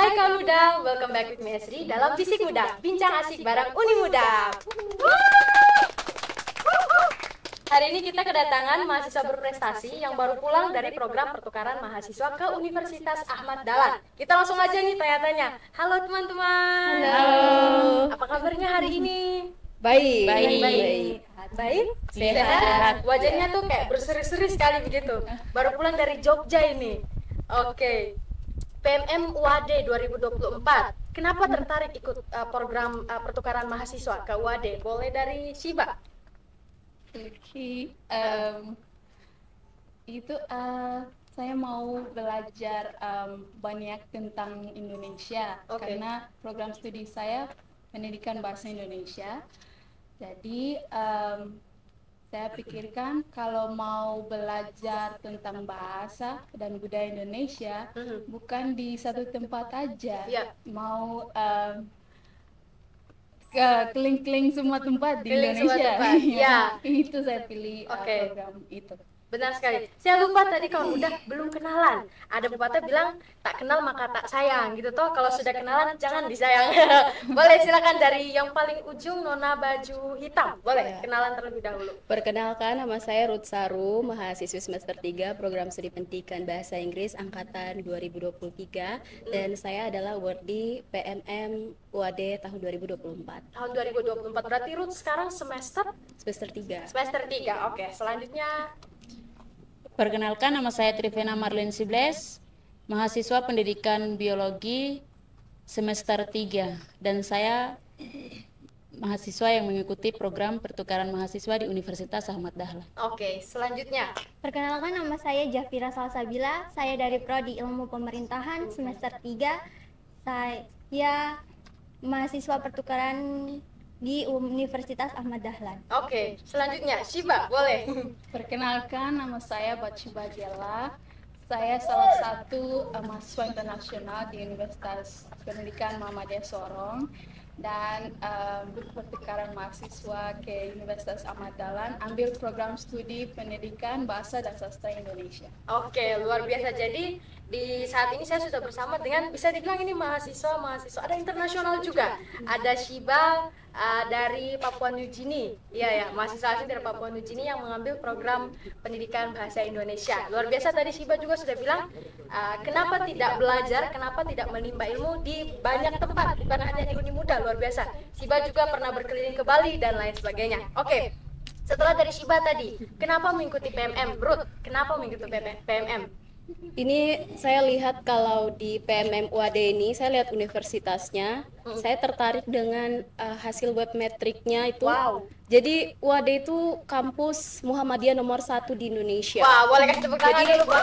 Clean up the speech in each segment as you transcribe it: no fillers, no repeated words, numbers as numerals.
Hai kaum muda, welcome back with me Esri dalam Bisik Muda, bincang asik bareng Uni Muda. Hari ini kita kedatangan mahasiswa berprestasi yang baru pulang dari program pertukaran mahasiswa ke Universitas Ahmad Dahlan. Kita langsung aja nih tanya-tanya. Halo teman-teman. Halo. Apa kabarnya hari ini? Baik. Baik? Sehat. Wajahnya tuh kayak berseri-seri sekali begitu. Baru pulang dari Jogja ini. Oke. PMM UAD 2024. Kenapa tertarik ikut program pertukaran mahasiswa ke UAD? Boleh dari Shiba? Saya mau belajar banyak tentang Indonesia karena program studi saya pendidikan bahasa Indonesia. Jadi saya pikirkan kalau mau belajar tentang bahasa dan budaya Indonesia bukan di satu tempat aja, mau keliling-keliling semua tempat di Indonesia. Itu saya pilih program itu. Benar sekali. Saya lupa tadi kalau udah belum kenalan. Ada pepatah bilang tak kenal maka tak sayang gitu toh. Kalau sudah kenalan jangan disayang. Boleh silakan dari yang paling ujung Nona baju hitam. Boleh kenalan terlebih dahulu. Perkenalkan, nama saya Ruth Saru, mahasiswi semester 3 program studi pendidikan bahasa Inggris angkatan 2023 dan saya adalah awardee PMM UAD tahun 2024. Tahun 2024. Berarti Ruth sekarang semester 3. Semester 3. Oke, selanjutnya perkenalkan, nama saya Trivena Marlin Sibles, mahasiswa pendidikan biologi semester 3 dan saya mahasiswa yang mengikuti program pertukaran mahasiswa di Universitas Ahmad Dahlan. Oke, selanjutnya perkenalkan, nama saya Jafira Salsabila, saya dari Prodi Ilmu Pemerintahan semester 3. Saya mahasiswa pertukaran di Universitas Ahmad Dahlan. Oke, selanjutnya Shiba, boleh. Perkenalkan, nama saya Batshiba Gela. Saya salah satu mahasiswa internasional di Universitas Pendidikan Muhammadiyah Sorong dan pertukaran mahasiswa ke Universitas Ahmad Dahlan, ambil program studi pendidikan bahasa dan sastra Indonesia. Oke, luar biasa. Jadi di saat ini saya sudah bersama dengan, bisa dibilang ini mahasiswa ada internasional juga. Ada Shiba dari Papua New Guinea. Iya, mahasiswa asing dari Papua New Guinea yang mengambil program pendidikan bahasa Indonesia. Luar biasa. Tadi Shiba juga sudah bilang kenapa tidak belajar, kenapa tidak menimba ilmu di banyak tempat, bukan hanya di Uni Muda. Luar biasa. Shiba juga pernah berkeliling ke Bali dan lain sebagainya. Oke. Setelah dari Shiba tadi, kenapa mengikuti PMM? Ruth, kenapa mengikuti PMM? Ini saya lihat kalau di PMM UAD ini, saya lihat universitasnya, saya tertarik dengan hasil web metriknya itu. Wow. Jadi UAD itu kampus Muhammadiyah nomor 1 di Indonesia. Wah, boleh kasih tepuk tangan dulu buat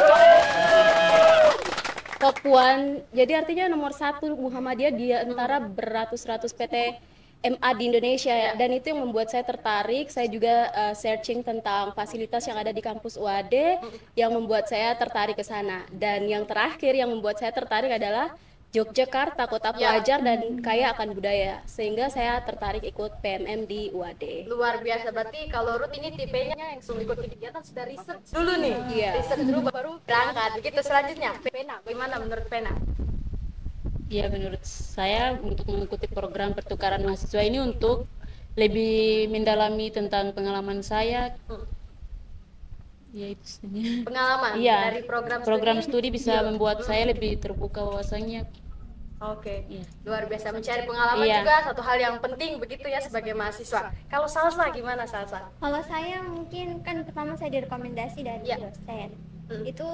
Papuan, jadi artinya nomor 1 Muhammadiyah di antara beratus-ratus PT MA di Indonesia dan itu yang membuat saya tertarik. Saya juga searching tentang fasilitas yang ada di kampus UAD yang membuat saya tertarik ke sana. Dan yang terakhir yang membuat saya tertarik adalah Yogyakarta, kota pelajar dan kaya akan budaya, sehingga saya tertarik ikut PMM di UAD. Luar biasa. Berarti kalau Ruth ini tipenya yang sebelum ikut kegiatan sudah riset dulu nih. Riset dulu baru berangkat. Begitu. Selanjutnya Pena, bagaimana menurut Pena? Ya, menurut saya untuk mengikuti program pertukaran mahasiswa ini untuk lebih mendalami tentang pengalaman saya. Ya, itu saja. Pengalaman dari program studi bisa membuat saya lebih terbuka wawasannya. Oke. Luar biasa, mencari pengalaman juga satu hal yang penting begitu ya sebagai mahasiswa. Kalau Salsa gimana Salsa? Kalau saya mungkin kan pertama saya direkomendasi dari dosen. Itu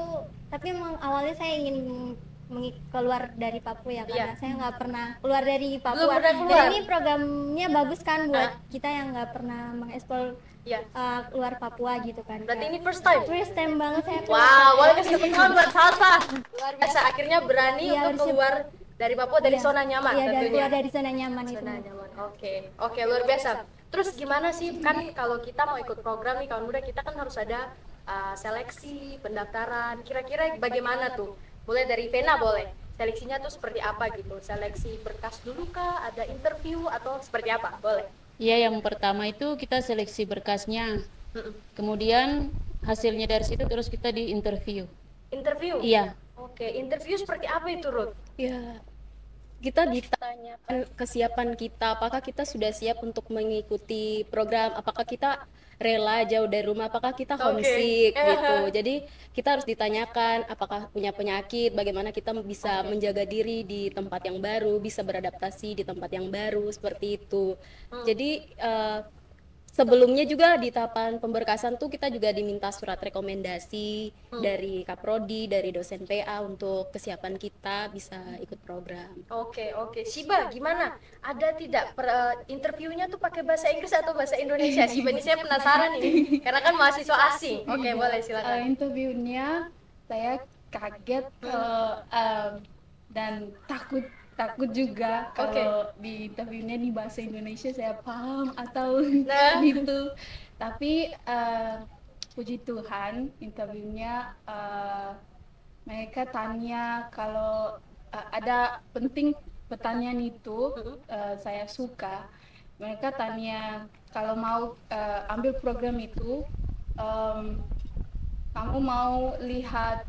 tapi awalnya saya ingin keluar dari Papua ya, karena saya nggak pernah keluar dari Papua. Dan ini programnya bagus kan buat kita yang nggak pernah mengeksplor keluar Papua gitu kan. Berarti ini first time banget saya. Wow, boleh kasih tepuk tangan buat Salsa. Luar biasa, akhirnya berani untuk keluar dari Papua, dari zona nyaman. Iya, keluar dari zona nyaman itu. Oke, luar biasa. Terus gimana sih, kan kalau kita mau ikut program nih kawan muda, kita kan harus ada seleksi, pendaftaran. Kira-kira bagaimana tuh? Mulai dari Vena boleh. Seleksinya tuh seperti apa gitu? Seleksi berkas dulu kah? Ada interview atau seperti apa? Boleh. Iya, yang pertama itu kita seleksi berkasnya. Kemudian hasilnya dari situ terus kita di interview. Interview? Iya. Oke, interview seperti apa itu, Ruth? Ya, kita ditanya kesiapan kita, apakah kita sudah siap untuk mengikuti program, apakah kita rela jauh dari rumah, apakah kita homesick gitu. Jadi kita harus ditanyakan apakah punya penyakit, bagaimana kita bisa menjaga diri di tempat yang baru, bisa beradaptasi di tempat yang baru, seperti itu. Jadi sebelumnya juga di tahapan pemberkasan tuh kita juga diminta surat rekomendasi dari Kaprodi, dari dosen PA untuk kesiapan kita bisa ikut program. Oke. Shiba, gimana? Ada tidak interviewnya tuh pakai bahasa Inggris atau bahasa Indonesia? Shiba, ini saya penasaran ini, karena kan mahasiswa asing. Oke, boleh silakan. Interviewnya saya kaget dan takut juga kalau di interviewnya di bahasa Indonesia saya paham atau gitu. Tapi puji Tuhan interviewnya mereka tanya kalau ada penting pertanyaan itu saya suka. Mereka tanya kalau mau ambil program itu kamu mau lihat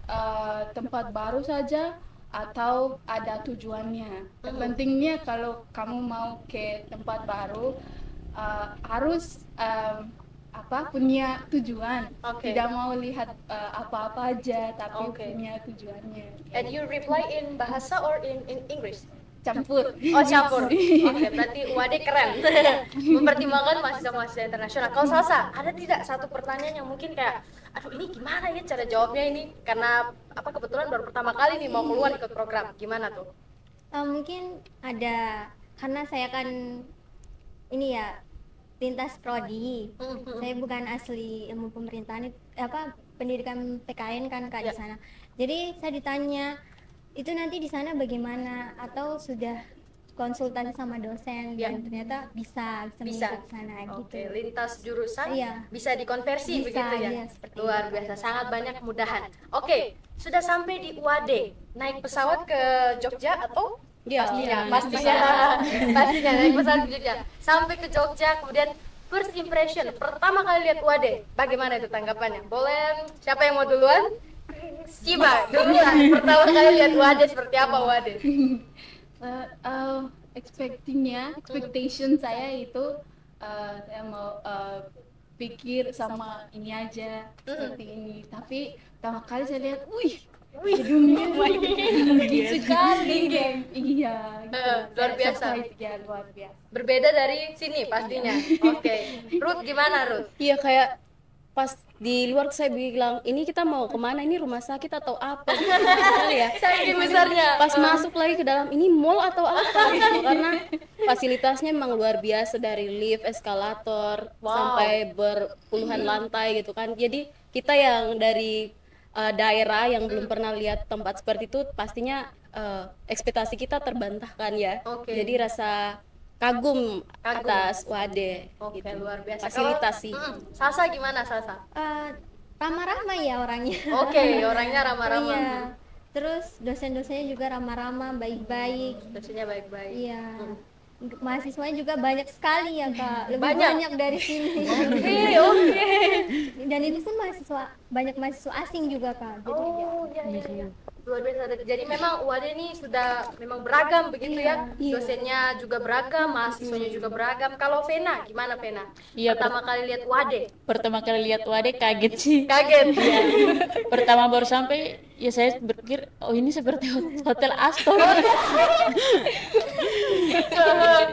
tempat baru saja atau ada tujuannya. Pentingnya kalau kamu mau ke tempat baru harus punya tujuan. Tidak mau lihat apa-apa aja tapi punya tujuannya. And you reply in bahasa or in English? Campur. Campur. Oke, berarti UAD keren. Mempertimbangkan mahasiswa-mahasiswa internasional. Kalau Salsa, ada tidak satu pertanyaan yang mungkin kayak, aduh ini gimana ya cara jawabnya ini? Karena kebetulan baru pertama kali nih mau keluar ikut program. Gimana tuh? Mungkin ada, karena saya kan ini ya lintas prodi. Saya bukan asli ilmu pemerintahan, pendidikan PKN kan Kak di sana. Jadi saya ditanya itu nanti di sana bagaimana, atau sudah konsultasi sama dosen dan ternyata bisa di sana gitu. Lintas jurusan bisa dikonversi begitu ya. Luar biasa, sangat banyak kemudahan. Sudah sampai di UAD, naik pesawat ke Jogja atau? Pastinya naik pesawat ke Jogja. Sampai ke Jogja, kemudian first impression, pertama kali lihat UAD, bagaimana itu tanggapannya? Boleh, siapa yang mau duluan? Shiba, duluan. Pertama kali lihat UAD seperti apa UAD? Expectation saya itu saya mau pikir sama ini aja seperti ini. Tapi pertama kali saya lihat, gedungnya tinggi sekali. Iya. Luar biasa. Luar biasa. Berbeda dari sini pastinya. Ruth gimana Ruth? Iya, kayak pas di luar saya bilang ini kita mau kemana, ini rumah sakit atau apa gitu ya. Saking besarnya. Pas masuk lagi ke dalam, ini mall atau apa gitu, karena fasilitasnya memang luar biasa, dari lift, eskalator sampai berpuluhan lantai gitu kan. Jadi kita yang dari daerah yang belum pernah lihat tempat seperti itu pastinya ekspektasi kita terbantahkan ya. Jadi rasa kagum atas UAD gitu. Luar biasa. Fasilitas sih. Salsa gimana Salsa? Ramah-ramah ya orangnya. Orangnya ramah-ramah. Iya. Terus dosen-dosennya juga ramah-ramah, baik-baik. Dosennya baik-baik. Iya. Mahasiswanya juga banyak sekali ya Kak. Lebih banyak dari sini. Dan itu pun banyak mahasiswa asing juga Kak. Jadi luar biasa. Jadi memang UAD ini sudah memang beragam begitu ya. Dosennya juga beragam, mahasiswanya juga beragam. Kalau Vena, gimana Vena? Pertama kali lihat UAD? Pertama kali lihat UAD kaget sih. Kaget. Pertama baru sampai, ya saya berpikir, ini seperti Hotel Astor.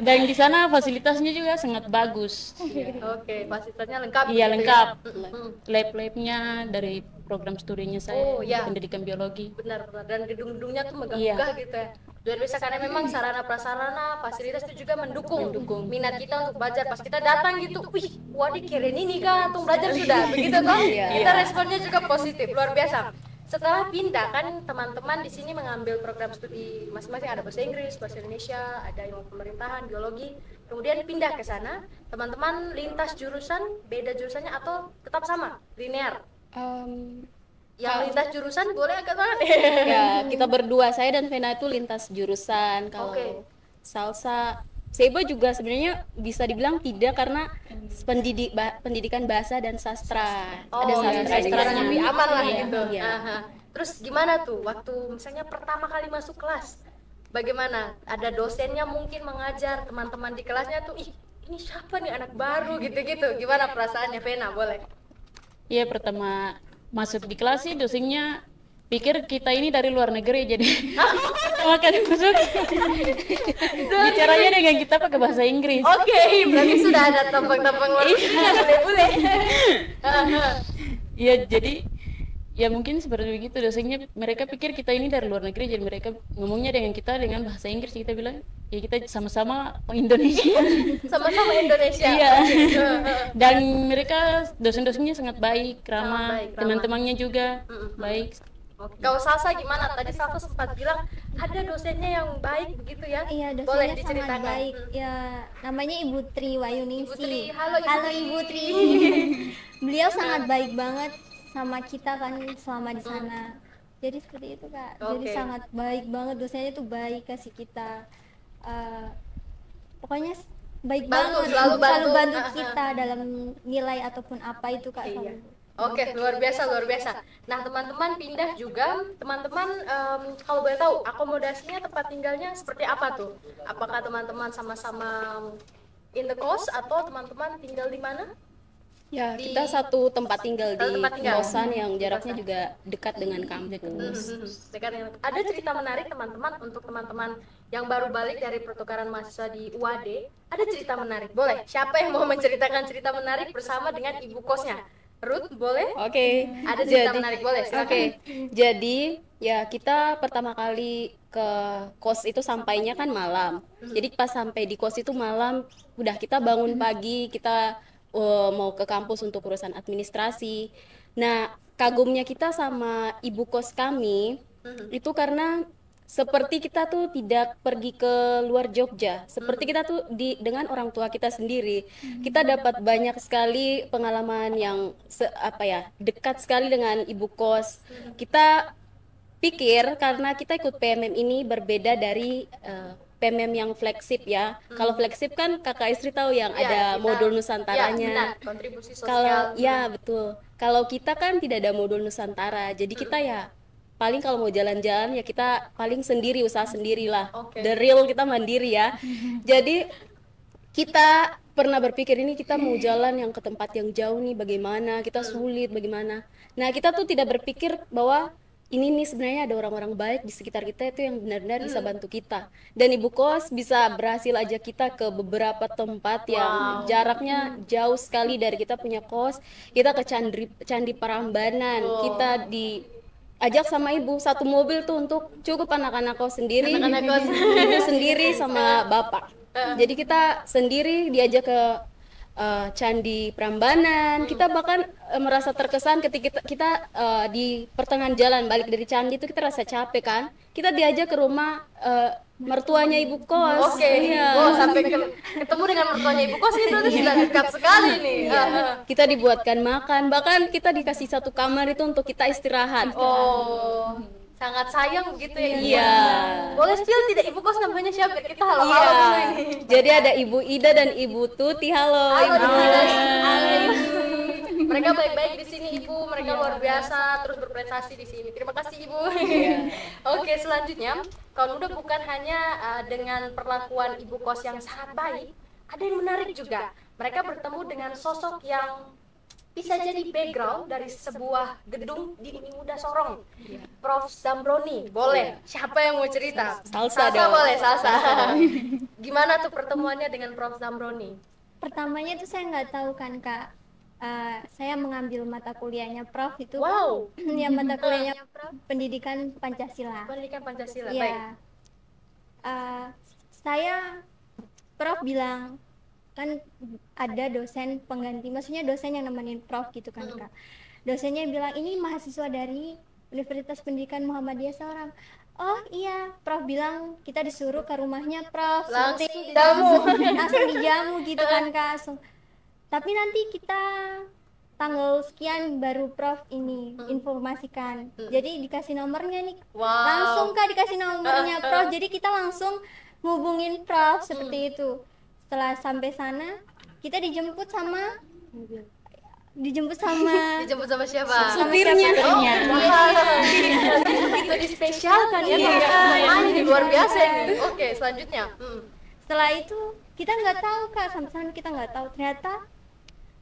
Dan di sana fasilitasnya juga sangat bagus. Fasilitasnya lengkap. Iya, lengkap. Lab-labnya dari program studinya saya, pendidikan biologi. Benar. Dan gedung-gedungnya tuh megah-megah gitu ya. Luar biasa, karena memang sarana prasarana, fasilitas itu juga mendukung minat kita untuk belajar. Pas kita datang gitu, waduh keren ini kan, untuk belajar sudah, begitu kan? Kita responnya juga positif, luar biasa. Setelah pindah kan teman-teman di sini mengambil program studi masing-masing, ada bahasa Inggris, bahasa Indonesia, ada ilmu pemerintahan, biologi. Kemudian pindah ke sana, teman-teman lintas jurusan, beda jurusannya atau tetap sama, linear? Yang lintas jurusan boleh agak tangan. Ya, kita berdua, saya dan Vena itu lintas jurusan. Kalau Salsa, Seba juga sebenarnya bisa dibilang tidak, karena pendidikan bahasa dan sastra. Ada sastranya, lebih aman lah gitu. Terus gimana tuh waktu misalnya pertama kali masuk kelas? bagaimana? Ada dosennya mungkin mengajar, teman-teman di kelasnya tuh, ih ini siapa nih anak baru gitu-gitu. Gimana perasaannya, Vena? Boleh? Iya, pertama masuk di kelas sih dosennya pikir kita ini dari luar negeri, jadi pertama kali masuk bicaranya dengan kita pakai bahasa Inggris. Oke, berarti sudah ada tampang-tampang boleh. Iya, jadi ya mungkin seperti begitu dosennya, mereka pikir kita ini dari luar negeri, jadi mereka ngomongnya dengan kita dengan bahasa Inggris. Kita bilang ya kita sama-sama Indonesia. Sama-sama Indonesia. Iya. Dan mereka dosen-dosennya sangat baik, ramah, baik, ramah. teman-temannya juga baik. Oke. Kalau Salsa gimana? Tadi Salsa sempat bilang ada dosennya yang baik begitu ya? Iya, dosennya Boleh sangat diceritakan. baik. Ya, namanya Ibu Tri Wayuningsi. Ibu Tri, halo Ibu Ibu Tri. Beliau sangat baik banget sama kita kan selama di sana. Jadi seperti itu, Kak. Jadi Oke. sangat baik banget, dosennya itu baik kasih kita pokoknya baik Bantu, banget, selalu bantu. bantu kita dalam nilai ataupun apa itu, Kak. Iya. Selalu. Oke, luar biasa, luar biasa. Nah, teman-teman pindah juga, teman-teman kalau boleh tahu akomodasinya, tempat tinggalnya seperti apa tuh? Apakah teman-teman sama-sama in the coast atau teman-teman tinggal di mana? Ya, kita satu tempat tinggal Satu di tempat tinggal. kosan yang jaraknya juga dekat dengan kampus. Dekat dengan- Ada cerita menarik teman-teman untuk teman-teman yang baru balik dari pertukaran mahasiswa di UAD. Ada cerita menarik, boleh? Siapa yang mau menceritakan cerita menarik bersama dengan ibu kosnya? Ruth, boleh? Oke. Ada cerita menarik, boleh? Silakan. Oke. Jadi ya kita pertama kali ke kos itu sampainya kan malam. Jadi pas sampai di kos itu malam, udah kita bangun pagi, kita mau ke kampus untuk urusan administrasi. Nah, kagumnya kita sama ibu kos kami itu karena seperti kita tuh tidak pergi ke luar Jogja, seperti kita tuh dengan orang tua kita sendiri, kita dapat banyak sekali pengalaman yang dekat sekali dengan ibu kos. Kita pikir karena kita ikut PMM ini berbeda dari PMM yang flagship ya. Kalau flagship kan kakak istri tahu yang Ya, ada kita- modul Ya, Nusantaranya. benar, kontribusi sosial. Kalau ya betul. Kalau kita kan tidak ada modul Nusantara, jadi kita ya paling kalau mau jalan-jalan ya kita paling sendiri, usaha sendirilah. Oke. The real kita mandiri ya. Jadi kita pernah berpikir ini kita mau jalan yang ke tempat yang jauh nih bagaimana, kita sulit bagaimana. Nah, kita tuh tidak berpikir bahwa ini nih sebenarnya ada orang-orang baik di sekitar kita itu yang benar-benar bisa bantu kita. Dan ibu kos bisa berhasil ajak kita ke beberapa tempat yang jaraknya jauh sekali dari kita punya kos. Kita ke Candi Prambanan, kita diajak sama ibu satu mobil tuh untuk cukup anak-anak kos sendiri, Anak-anak kos. ibu sendiri sama bapak. Jadi kita sendiri diajak ke Candi Prambanan. Kita bahkan merasa terkesan ketika kita di pertengahan jalan balik dari candi itu kita rasa capek kan. Kita diajak ke rumah mertuanya ibu kos. Oke, Iya. oh, sampai ketemu dengan mertuanya ibu kos itu berarti sudah dekat sekali nih. Kita dibuatkan makan, bahkan kita dikasih satu kamar itu untuk kita istirahat. Oh, sangat sayang begitu ya ibu. Iya. Boleh spill tidak ibu kos namanya siapa? Kita halo-halo Iya. dulu ini. Jadi ada Ibu Ida dan Ibu Tuti. Halo, Halo, Ibu. halo, Ibu. Mereka baik-baik di sini ibu, mereka luar biasa terus berprestasi di sini. Terima kasih ibu. Oke, selanjutnya kawan muda bukan hanya dengan perlakuan ibu kos yang sangat baik, ada yang menarik juga. Mereka bertemu dengan sosok yang bisa jadi background dari sebuah gedung di Uni Muda Sorong. Prof. Zambroni, boleh? Siapa yang mau cerita? Salsa dong. Boleh, Salsa. Gimana tuh pertemuannya dengan Prof. Zambroni? Pertamanya tuh saya nggak tahu kan, Kak. Saya mengambil mata kuliahnya Prof itu. Wow, Ya, mata kuliahnya Prof Pendidikan Pancasila. pendidikan Pancasila. Iya. Baik. Saya Prof bilang kan ada dosen pengganti, maksudnya dosen yang nemenin Prof gitu kan, Kak. Dosennya bilang ini mahasiswa dari Universitas Pendidikan Muhammadiyah Sorong. Oh iya, Prof bilang kita disuruh ke rumahnya Prof. Langsung Syuting. dijamu. Langsung dijamu gitu kan, Kak. Tapi nanti kita tanggal sekian baru Prof ini informasikan. Jadi dikasih nomornya nih. Wow. Langsung Kak dikasih nomornya Prof. Jadi kita langsung hubungin Prof seperti itu. Setelah sampai sana, kita dijemput sama dijemput sama Dijemput sama siapa? Supirnya. Itu dispesialkan ya. Ini luar biasa ini. Oke, selanjutnya. Setelah itu kita nggak tahu Kak, sampai kita nggak tahu ternyata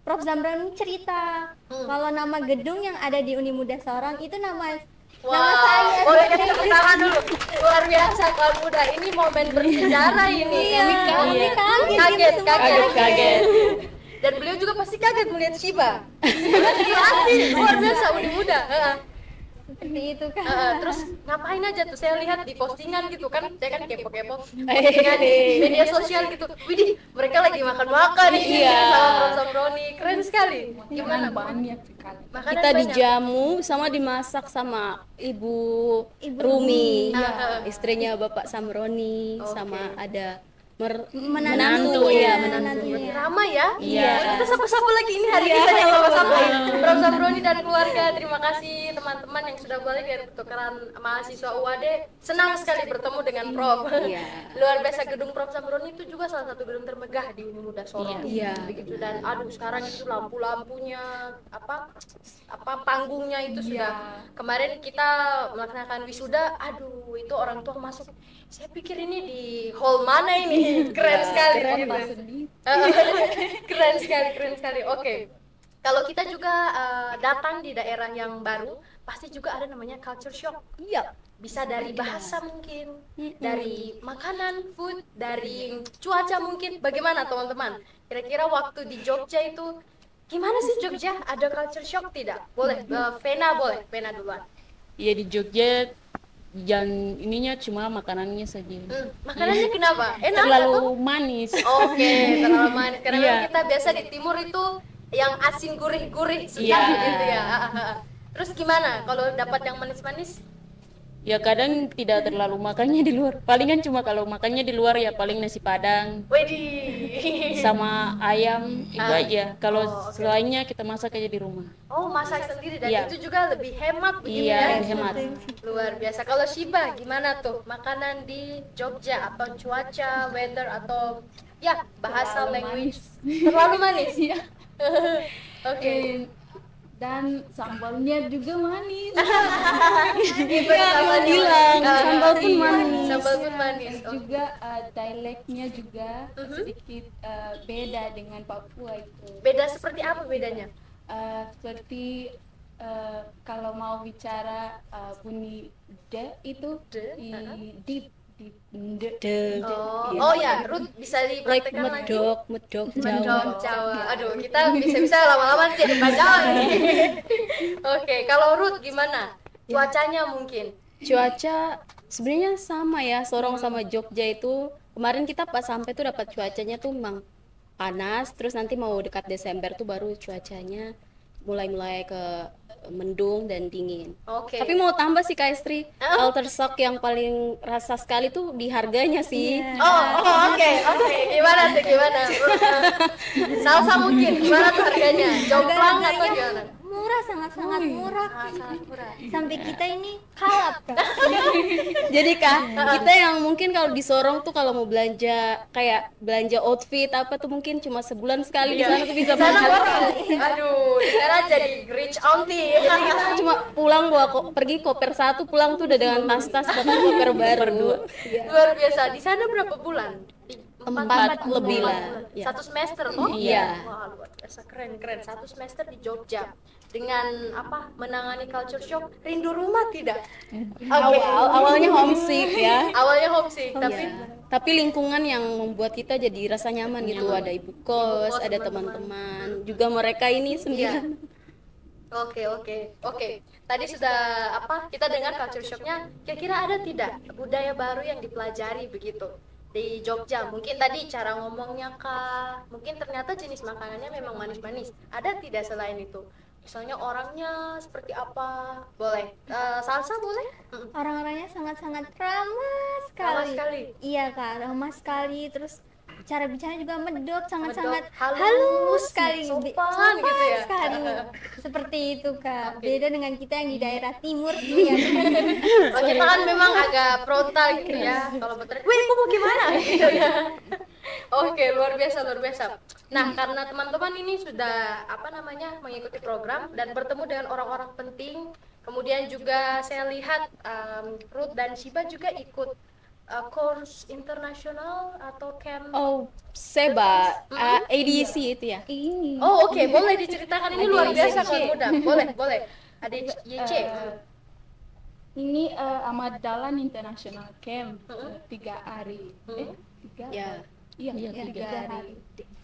Prof Zamron cerita kalau nama gedung yang ada di Uni Muda Sorong itu nama saya. Boleh kita tepuk tangan dulu. Luar biasa kawan muda. Ini momen bersejarah ini. Kami kaget. Dan beliau juga pasti kaget melihat Shiba. Asli, luar biasa Uni Muda. Seperti itu Kak. Terus ngapain aja tuh, saya lihat di postingan gitu kan, saya kan kepo-kepo postingan di media sosial gitu. Widih, mereka lagi makan-makan nih sama Prof Zamroni, keren sekali. Gimana banyak sekali. Kita dijamu sama dimasak sama Ibu Rumi, istrinya Bapak Samroni, sama ada menantu ya, menantunya. Ramai ya? Iya. Kita sapa-sapa lagi ini hari kita yang sapa-sapa. Prof Zamroni dan keluarga, terima kasih teman-teman yang sudah balik dari pertukaran mahasiswa UAD. Senang sekali bertemu dengan Prof. Luar biasa, gedung Prof Zamroni itu juga salah satu gedung termegah di Uni Muda Sorong. Begitu, dan aduh sekarang itu lampu-lampunya apa panggungnya itu sudah kemarin kita melaksanakan wisuda, aduh itu orang tua masuk, saya pikir ini di hall mana ini. Keren sekali keren sekali. Oke. Kalau kita juga datang di daerah yang baru, pasti juga ada namanya culture shock. Bisa dari bahasa mungkin, dari makanan, food, dari cuaca mungkin. Bagaimana teman-teman? Kira-kira waktu di Jogja itu gimana sih Jogja? Ada culture shock tidak? Boleh, Vena duluan. Iya, di Jogja dan ininya cuma makanannya saja. Makanannya kenapa? Enak terlalu manis. Oke, terlalu manis. Karena memang kita biasa di timur itu yang asin gurih-gurih sekali gitu ya. Terus gimana kalau dapat yang manis-manis? Ya kadang tidak terlalu makannya di luar. Palingan cuma kalau makannya di luar ya paling nasi padang. Widih. Sama ayam itu aja. Kalau selainnya kita masak aja di rumah. Oh, masak sendiri, dan itu juga lebih hemat begitu ya? Lebih hemat. Luar biasa. Kalau Shiba gimana tuh? Makanan di Jogja atau cuaca, weather atau ya bahasa language? Terlalu manis. Oke. Dan sambalnya juga manis. Sambal bilang, sambal pun manis. Sambal pun manis. Juga dialeknya juga sedikit beda dengan Papua itu. Beda seperti apa bedanya? Seperti kalau mau bicara bunyi d itu di Oh ya, Ruth bisa like dipraktekkan lagi. medok Jawa. Aduh, kita bisa lama-lama jadi Jawa nih. Oke, kalau Ruth gimana? Cuacanya mungkin. Cuaca sebenarnya sama ya, Sorong sama Jogja itu. Kemarin kita pas sampai tuh dapat cuacanya tuh memang panas, terus nanti mau dekat Desember tuh baru cuacanya mulai ke mendung dan dingin. Oke. Tapi mau tambah sih Kak Estri, culture shock yang paling rasa sekali tuh di harganya sih. Oke. Gimana? Salsa mungkin gimana tuh harganya? Jomplang atau gimana? Murah, sangat murah. Sangat murah. Sampai kita ini kalap Kak. Jadi Kak, kita yang mungkin kalau di Sorong tuh kalau mau belanja kayak belanja outfit apa tuh mungkin cuma sebulan sekali di sana tuh bisa belanja. Aduh, di sana jadi rich auntie. Jadi kita cuma pulang pergi koper satu, pulang tuh udah dengan tas-tas bahkan koper baru. Luar biasa. Di sana berapa bulan? 4 lebih lah. Satu semester toh? Iya. Wah, luar biasa, keren. Satu semester di Jogja dengan menangani culture shock. Rindu rumah tidak? Awalnya homesick ya. Awalnya homesick, tapi lingkungan yang membuat kita jadi rasa nyaman gitu. Ada ibu kos, ada teman-teman, juga mereka ini sendiri. Oke. Tadi sudah kita dengar culture shocknya. Kira-kira ada tidak budaya baru yang dipelajari begitu di Jogja? Mungkin tadi cara ngomongnya kah? Mungkin ternyata jenis makanannya memang manis-manis. Ada tidak selain itu? Misalnya orangnya seperti apa? Boleh. Salsa boleh? Orang-orangnya sangat ramah sekali. Iya Kak, ramah sekali. Terus cara bicara juga medok, sangat halus sekali, sopan gitu ya sekali. Seperti itu Kak. Beda dengan kita yang di daerah timur ya. Kita kan memang agak frontal gitu ya. Kalau betul, wih kamu gimana gitu ya. Oke, luar biasa, luar biasa. Nah, karena teman-teman ini sudah mengikuti program dan bertemu dengan orang-orang penting, kemudian juga saya lihat Ruth dan Shiba juga ikut course internasional atau camp. Oh, SEBA, ADC itu ya. Oh, oke, boleh diceritakan, ini luar biasa kalau muda. Boleh. Ada YC. Ini Ahmad Dahlan International Camp 3 hari. 3? Ya. Iya, 3 hari.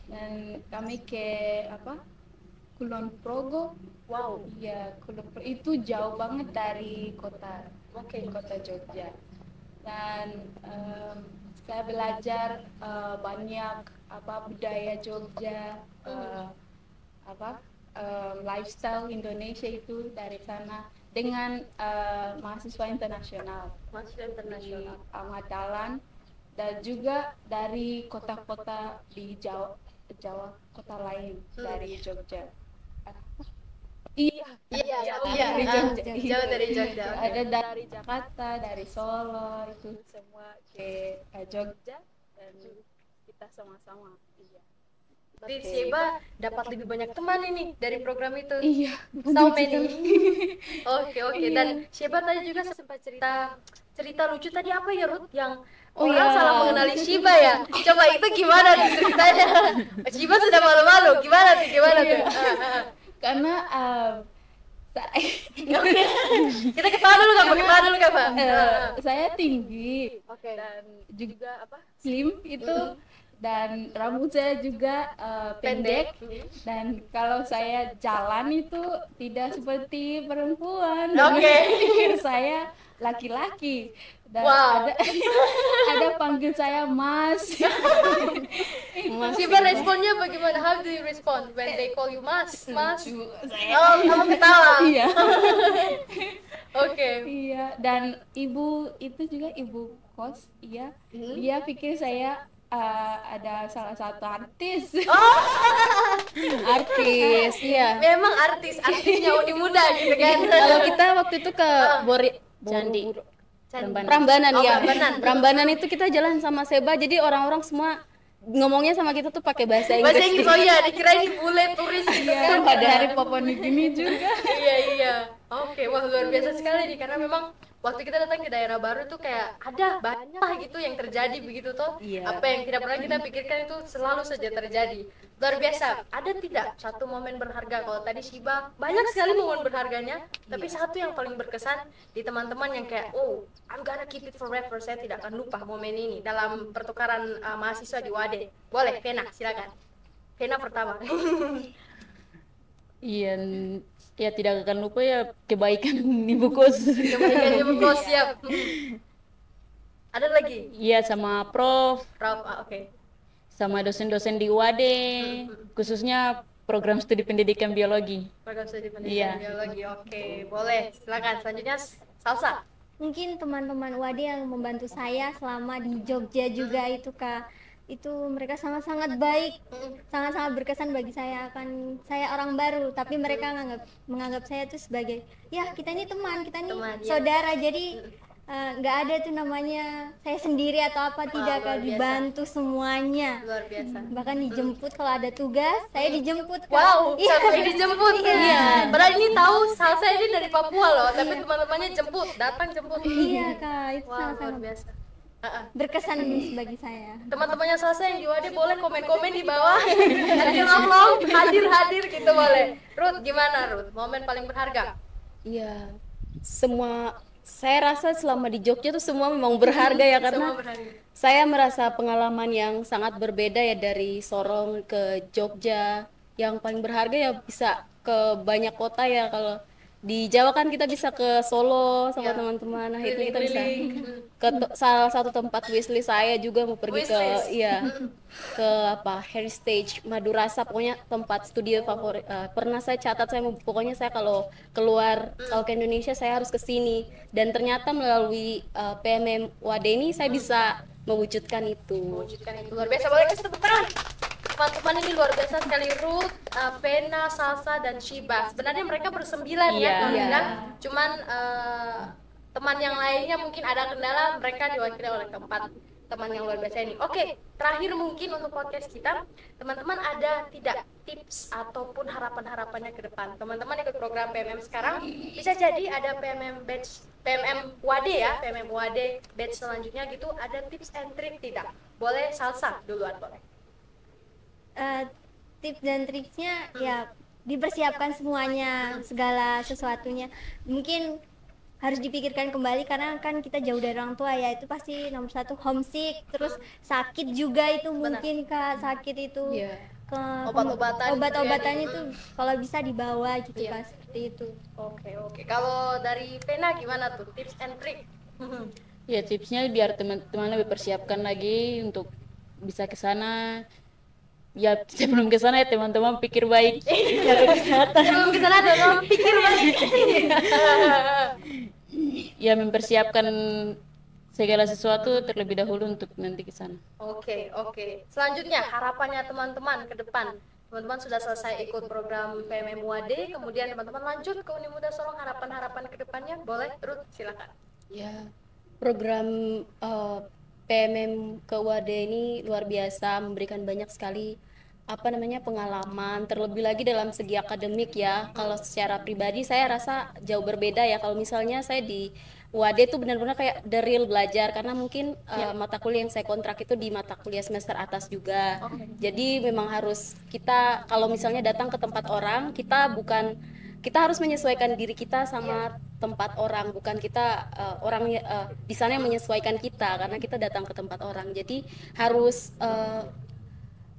Dan kami ke Kulon Progo. Wow. Iya, Kulon Progo itu jauh banget dari kota Jogja. Dan saya belajar banyak budaya Jogja, lifestyle Indonesia itu dari sana dengan mahasiswa internasional di Ahmad Dahlan, dan juga dari kota-kota di Jawa, kota lain dari Jogja. Jauh dari Jogja. Ada dari Jakarta, dari Solo, itu semua ke Jogja, dan kita sama-sama. Jadi Shiba dapat lebih banyak teman ini dari program itu. Iya. So many. Oke. Dan Shiba tadi juga sempat cerita lucu tadi apa ya, Ruth, yang orang salah mengenali Shiba ya. Coba itu gimana ceritanya? Shiba sudah malu-malu. Gimana tuh? Karena Kita ketawa dulu Kak, Pak. Saya tinggi, dan juga slim itu, dan rambut saya juga pendek, dan kalau saya jalan itu tidak seperti perempuan. Pikir saya laki-laki, dan ada panggil saya Mas. Shiba responnya bagaimana? How do you respond when they call you Mas? Oh, kamu ketawa. Iya. Oke. Iya, dan ibu itu juga ibu kos, iya. Dia pikir saya ada salah satu artis. Artis, iya. Memang artisnya Uni Muda gitu kan. Kalau kita waktu itu ke Candi. Prambanan ya. Prambanan itu kita jalan sama Seba, jadi orang-orang semua ngomongnya sama kita tuh pakai bahasa Inggris. Bahasa Inggris, oh iya, dikira ini bule turis gitu kan. Dari Papua Nugini juga. Iya. Oke, wah luar biasa sekali nih, karena memang waktu kita datang ke daerah baru tuh kayak ada banyak lah gitu yang terjadi begitu toh. Apa yang tidak pernah kita pikirkan itu selalu saja terjadi. Luar biasa. Ada tidak satu momen berharga? Kalau tadi Shiba banyak sekali momen berharganya, tapi satu yang paling berkesan di teman-teman yang kayak, oh, I'm gonna keep it forever. Saya tidak akan lupa momen ini dalam pertukaran mahasiswa di Wade. Boleh, Vena, silakan. Vena pertama. Iya, ya tidak akan lupa ya kebaikan ibu kos. Siap. Ada lagi? Iya, sama Prof, Oke. sama dosen-dosen di UAD, khususnya program studi pendidikan biologi. Program studi pendidikan biologi. Oke, boleh. Silakan. Selanjutnya Salsa. Mungkin teman-teman UAD yang membantu saya selama di Jogja juga itu Kak. Itu mereka sangat-sangat baik, sangat-sangat berkesan bagi saya. Saya orang baru, tapi mereka menganggap saya itu sebagai, ya kita ini teman, kita ini saudara. Jadi nggak ada tuh namanya saya sendiri atau apa, tidak Kak, dibantu semuanya. Luar biasa. Bahkan dijemput kalau ada tugas, saya dijemput Kak. Wow, sampai dijemput. Iya. Padahal ini tahu Salsa ini dari Papua loh, tapi teman-temannya datang jemput. Iya Kak, itu luar sangat-sangat biasa. berkesan bagi saya. Teman-temannya Salsa yang di Wade boleh komen-komen di bawah. hadir gitu boleh. Ruth, gimana Ruth? Momen paling berharga? Iya, saya rasa selama di Jogja tuh semua memang berharga ya, karena saya merasa pengalaman yang sangat berbeda ya, dari Sorong ke Jogja. Yang paling berharga ya bisa ke banyak kota ya. Kalau di Jawa kan kita bisa ke Solo sama teman-teman. Nah, itu kita bisa ke salah satu tempat wishlist saya juga mau pergi ke Heritage Madurasa, pokoknya tempat studio favorit. Pernah saya catat, pokoknya saya kalau keluar kalau ke Indonesia saya harus ke sini, dan ternyata melalui PMM Wadeni saya bisa mewujudkan itu. Luar biasa. Boleh kasih tepuk tangan. Teman-teman ini luar biasa sekali, Ruth, Vena, Salsa, dan Shiba. Sebenarnya mereka bersembilan cuman teman yang lainnya mungkin ada kendala, mereka diwakili oleh keempat teman yang luar biasa ini. Oke, terakhir mungkin untuk podcast kita, teman-teman ada tidak tips ataupun harapan-harapannya ke depan? Teman-teman ikut program PMM sekarang, bisa jadi ada PMM batch, PMM WAD ya, PMM WAD batch selanjutnya gitu, ada tips and trick tidak? Boleh Salsa duluan, boleh. Tips dan triknya ya dipersiapkan semuanya, segala sesuatunya. Mungkin harus dipikirkan kembali karena kan kita jauh dari orang tua ya, itu pasti nomor satu homesick, terus sakit juga itu mungkin Kak, sakit itu ke obat-obatannya itu kalau bisa dibawa gitu Kak, seperti itu. Oke. Kalau dari Pena gimana tuh tips and trick? Ya tipsnya biar teman-teman lebih persiapkan lagi untuk bisa ke sana. Ya sebelum ke sana ya teman-teman pikir baik. Jaga kesehatan. Sebelum ke sana teman-teman pikir baik. Ya mempersiapkan segala sesuatu terlebih dahulu untuk nanti ke sana. Oke. Selanjutnya harapannya teman-teman ke depan. Teman-teman sudah selesai ikut program PMM WAD, kemudian teman-teman lanjut ke Uni Muda Sorong, harapan-harapan ke depannya boleh, Ruth silakan. Ya, program PMM ke WAD ini luar biasa, memberikan banyak sekali pengalaman, terlebih lagi dalam segi akademik ya. Kalau secara pribadi saya rasa jauh berbeda ya. Kalau misalnya saya di WAD itu benar-benar kayak the real belajar, karena mungkin mata kuliah yang saya kontrak itu di mata kuliah semester atas juga. Jadi memang harus kita kalau misalnya datang ke tempat orang, kita harus menyesuaikan diri kita sama tempat orang, bukan kita orang di sana yang menyesuaikan kita karena kita datang ke tempat orang. Jadi harus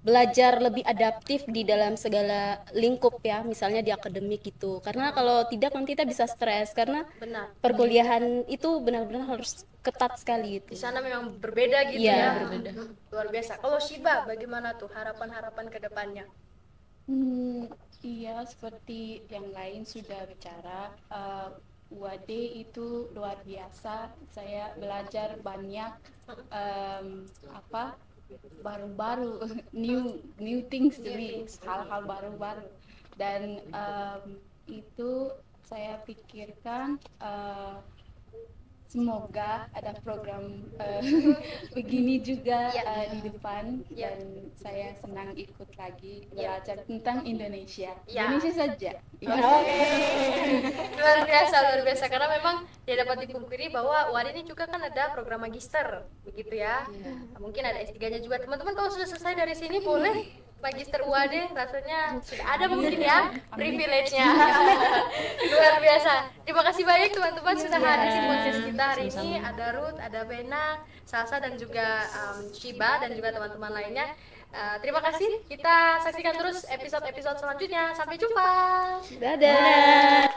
belajar lebih adaptif di dalam segala lingkup ya, misalnya di akademik gitu. Karena kalau tidak nanti kita bisa stres karena perkuliahan itu benar-benar harus ketat sekali gitu. Di sana memang berbeda gitu ya. Berbeda. Luar biasa. Kalau Shiba bagaimana tuh harapan-harapan ke depannya? Iya, seperti yang lain sudah bicara, UAD itu luar biasa. Saya belajar banyak baru-baru, new things to me, hal-hal baru-baru. Dan itu saya pikirkan semoga ada program begini juga di depan, dan saya senang ikut lagi belajar tentang Indonesia. Indonesia saja. Luar biasa karena memang tidak dapat dipungkiri bahwa WAD ini juga kan ada program magister begitu ya. Mungkin ada S3-nya juga. Teman-teman kalau sudah selesai dari sini boleh Magister UAD, rasanya sudah ada mungkin ya privilege-nya. Luar biasa. Terima kasih banyak teman-teman sudah hadir di podcast kita hari ini. Ada Ruth, ada Bena, Salsa dan juga Shiba dan juga teman-teman lainnya. Terima kasih. Kita saksikan terus episode-episode selanjutnya. Sampai jumpa. Dadah.